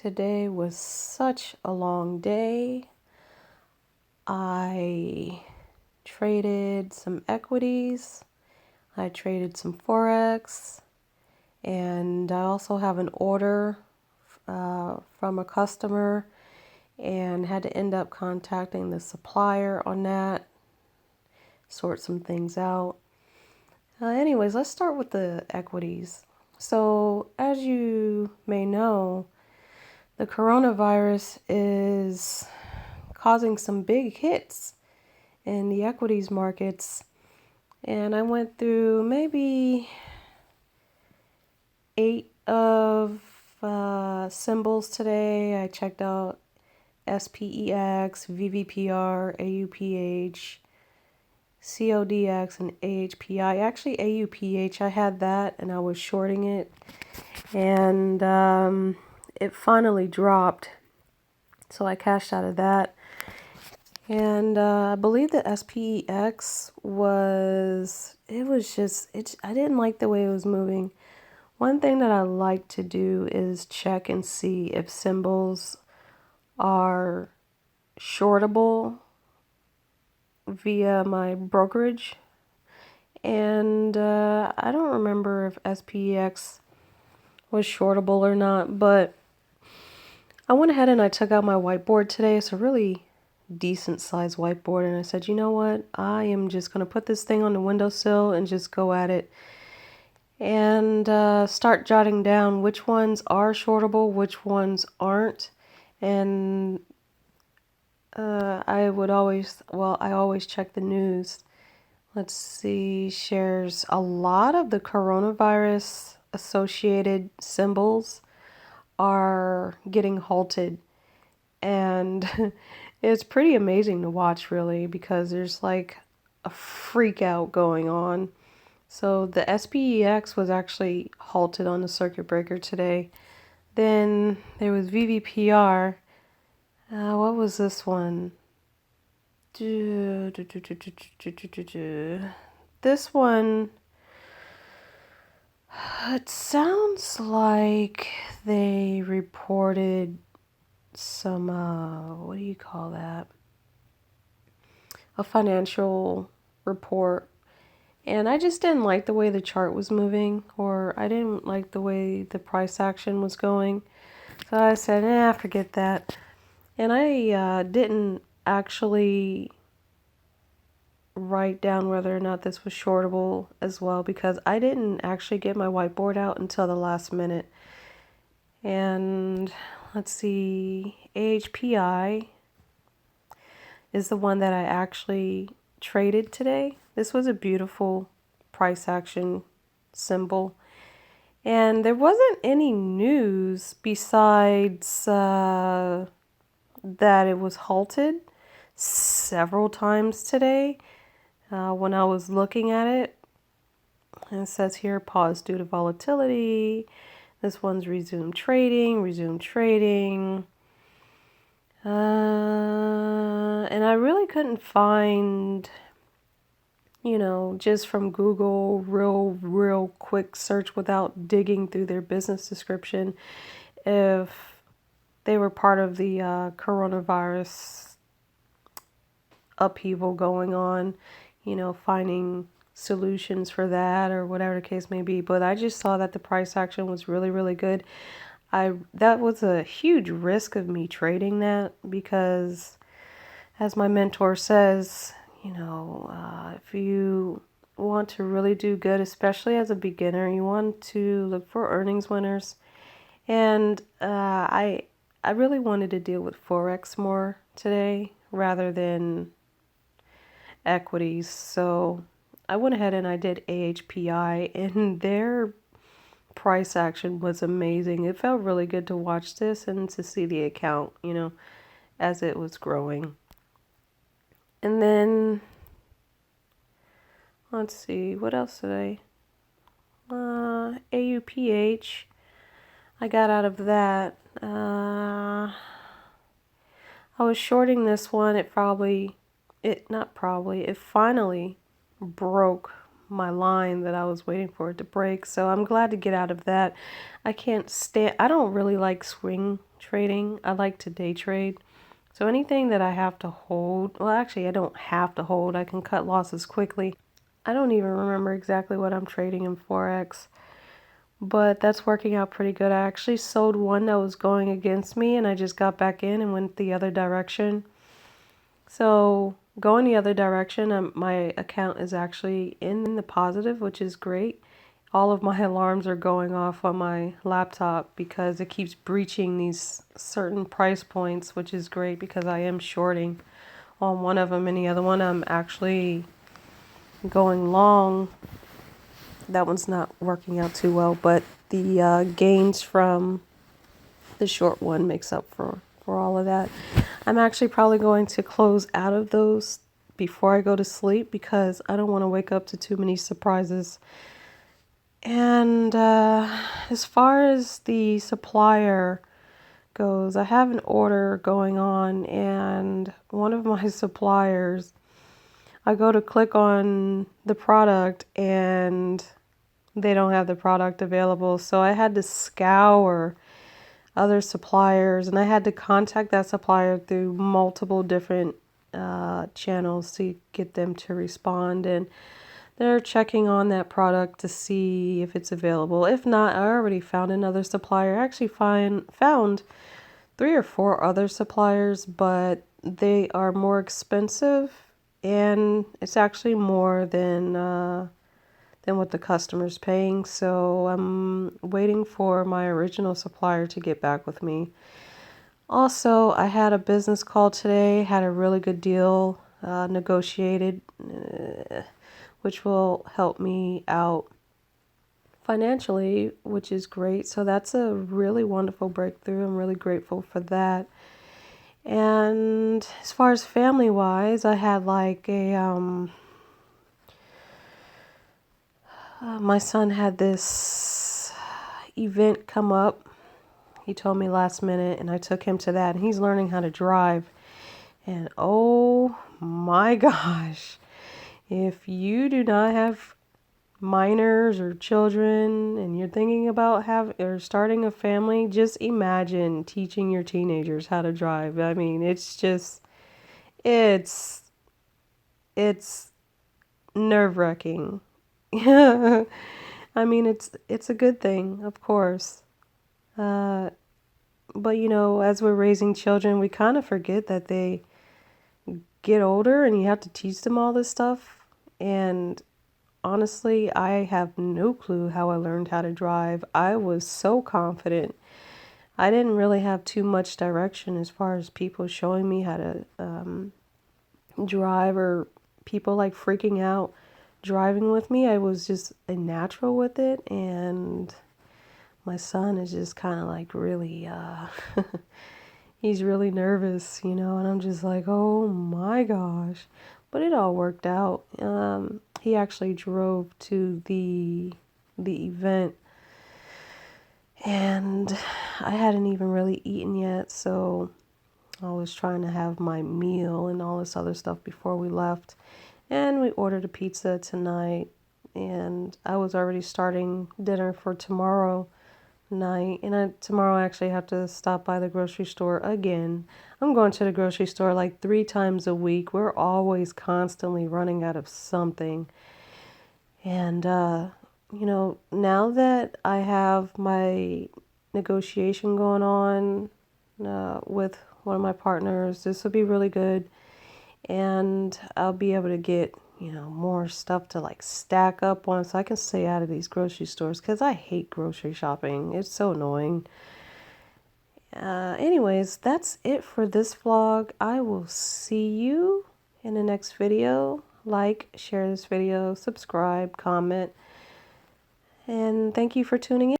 Today was such a long day. I traded some equities, I traded some Forex, and I also have an order from a customer and had to end up contacting the supplier on that, sort some things out. Anyways, let's start with the equities. So, as you may know, the coronavirus is causing some big hits in the equities markets. And I went through maybe 8 of symbols today. I checked out SPEX, VVPR, AUPH, CODX, and AHPI. Actually, AUPH, I had that and I was shorting it. And it finally dropped. So I cashed out of that. And I believe the SPEX I didn't like the way it was moving. One thing that I like to do is check and see if symbols are shortable via my brokerage. And I don't remember if SPEX was shortable or not, but I went ahead and I took out my whiteboard today. It's a really decent sized whiteboard, and I said, you know what, I am just going to put this thing on the windowsill and just go at it and start jotting down which ones are shortable, which ones aren't. And I always check the news. Let's see, shares a lot of the coronavirus associated symbols are getting halted, and it's pretty amazing to watch, really, because there's like a freak out going on. So the SPEX was actually halted on the circuit breaker today. Then there was VVPR. What was this one? This one, it sounds like they reported some, what do you call that? A financial report. And I just didn't like the way the chart was moving, or I didn't like the way the price action was going. So I said, forget that. And I didn't actually write down whether or not this was shortable as well, because I didn't actually get my whiteboard out until the last minute. And let's see, AHPI is the one that I actually traded today. This was a beautiful price action symbol. And there wasn't any news besides that it was halted several times today when I was looking at it. And it says here, pause due to volatility. This one's resume trading. And I really couldn't find, just from Google, real quick search without digging through their business description, if they were part of the coronavirus upheaval going on, finding solutions for that or whatever the case may be. But I just saw that the price action was really, really good. That was a huge risk of me trading that, because as my mentor says, if you want to really do good, especially as a beginner, you want to look for earnings winners. And I really wanted to deal with Forex more today rather than equities. So I went ahead and I did AHPI, and their price action was amazing. It felt really good to watch this and to see the account, as it was growing. And then let's see, what else did AUPH, I got out of that. I was shorting this one. It finally broke my line that I was waiting for it to break. So I'm glad to get out of that. I don't really like swing trading. I like to day trade. So anything that I have to hold, well, actually, I don't have to hold. I can cut losses quickly. I don't even remember exactly what I'm trading in Forex, but that's working out pretty good. I actually sold one that was going against me, and I just got back in and went the other direction. So going the other direction, my account is actually in the positive, which is great. All of my alarms are going off on my laptop because it keeps breaching these certain price points, which is great because I am shorting on one of them, and the other one I'm actually going long. That one's not working out too well, but the gains from the short one makes up for all of that. I'm actually probably going to close out of those before I go to sleep because I don't want to wake up to too many surprises. And as far as the supplier goes, I have an order going on, and one of my suppliers, I go to click on the product and they don't have the product available. So I had to scour other suppliers, and I had to contact that supplier through multiple different channels to get them to respond. And they're checking on that product to see if it's available. If not, I already found another supplier. I actually found 3 or 4 other suppliers, but they are more expensive, and it's actually more than what the customer's paying. So I'm waiting for my original supplier to get back with me. Also, I had a business call today, had a really good deal negotiated, which will help me out financially, which is great. So that's a really wonderful breakthrough. I'm really grateful for that. And as far as family wise, I had like my son had this event come up. He told me last minute, and I took him to that, and he's learning how to drive. And oh my gosh, if you do not have minors or children and you're thinking about starting a family, just imagine teaching your teenagers how to drive. I mean, it's it's nerve-wracking. I mean, it's a good thing, of course. Uh, but you know, as we're raising children, we kind of forget that they get older and you have to teach them all this stuff. And honestly, I have no clue how I learned how to drive. I was so confident. I didn't really have too much direction as far as people showing me how to drive, or people like freaking out driving with me. I was just a natural with it, and my son is just kind of like really, he's really nervous, you know, and I'm just like, oh my gosh. But it all worked out. He actually drove to the event, and I hadn't even really eaten yet, so I was trying to have my meal and all this other stuff before we left. And we ordered a pizza tonight, and I was already starting dinner for tomorrow night. And tomorrow I actually have to stop by the grocery store again. I'm going to the grocery store like 3 times a week. We're always constantly running out of something. And you know, now that I have my negotiation going on with one of my partners, this will be really good. And I'll be able to get, you know, more stuff to like stack up on so I can stay out of these grocery stores because I hate grocery shopping. It's so annoying. Anyways, that's it for this vlog. I will see you in the next video. Like, share this video, subscribe, comment, and thank you for tuning in.